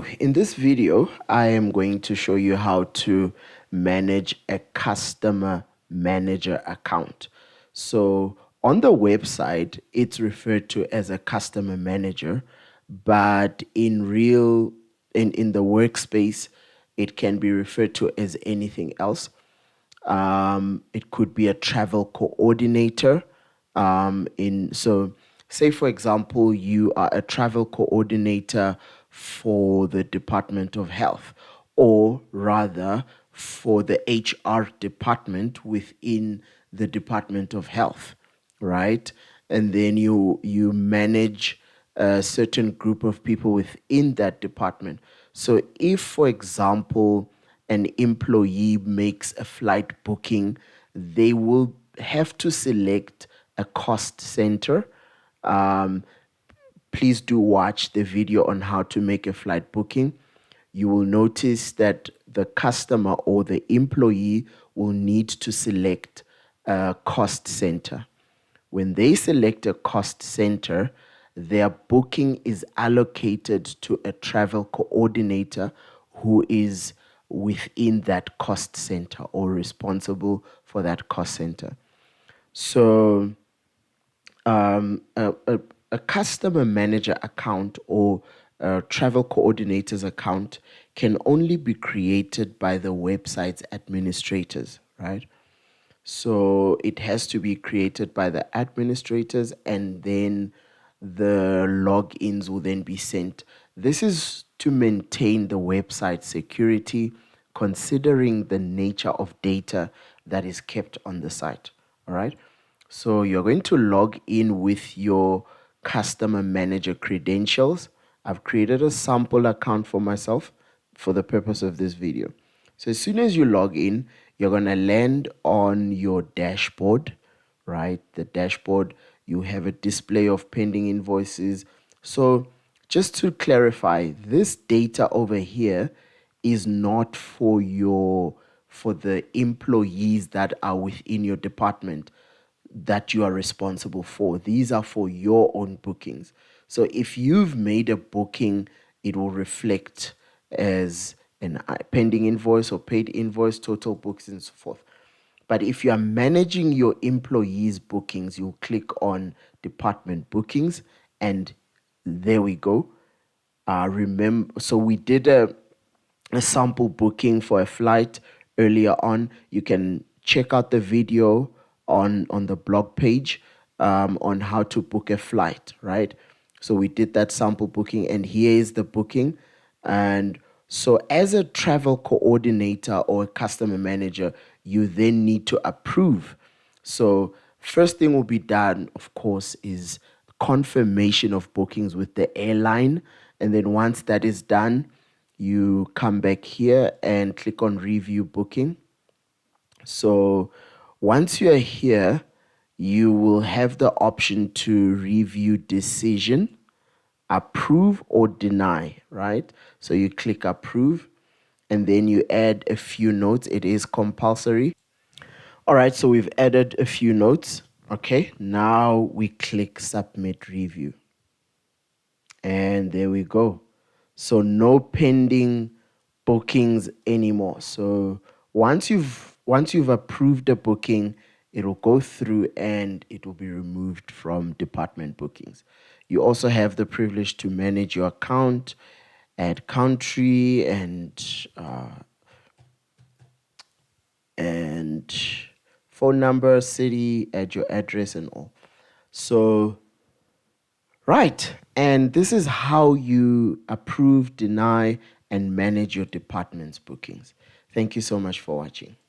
So in this video, I am going to show you how to manage a customer manager account. So on the website, it's referred to as a customer manager, but in the workspace, it can be referred to as anything else. It could be a travel coordinator. Say for example, you are a travel coordinator for the Department of Health, or rather for the HR department within the Department of Health, right? And then you manage a certain group of people within that department. So if, for example, an employee makes a flight booking, they will have to select a cost center. Please do watch the video on how to make a flight booking. You will notice that the customer or the employee will need to select a cost center. When they select a cost center, their booking is allocated to a travel coordinator who is within that cost center or responsible for that cost center. So a customer manager account or a travel coordinator's account can only be created by the website's administrators, right? So it has to be created by the administrators, and then the logins will then be sent. This is to maintain the website security, considering the nature of data that is kept on the site. All right. So you're going to log in with your customer manager credentials. I've created a sample account for myself for the purpose of this video. So as soon as you log in, you're going to land on your dashboard, right? The dashboard, you have a display of pending invoices. So just to clarify, this data over here is not for the employees that are within your department that you are responsible for. These are for your own bookings. So if you've made a booking, it will reflect as an pending invoice or paid invoice, total books, and so forth. But if you are managing your employees' bookings, you'll click on department bookings, and there we go. Remember, so we did a sample booking for a flight earlier on. You can check out the video on the blog page on how to book a flight, right? So we did that sample booking, and here is the booking. And so as a travel coordinator or a customer manager, you then need to approve. So first thing will be done, of course, is confirmation of bookings with the airline. And then once that is done, you come back here and click on review booking. So once you are here, you will have the option to review decision, approve or deny, right? So you click approve, and then you add a few notes. It is compulsory. All right, so we've added a few notes. Okay, now we click submit review. And there we go. So no pending bookings anymore. So once you've approved a booking, it will go through and it will be removed from department bookings. You also have the privilege to manage your account, add country and phone number, city, add your address and all. So right, and this is how you approve, deny, and manage your department's bookings. Thank you so much for watching.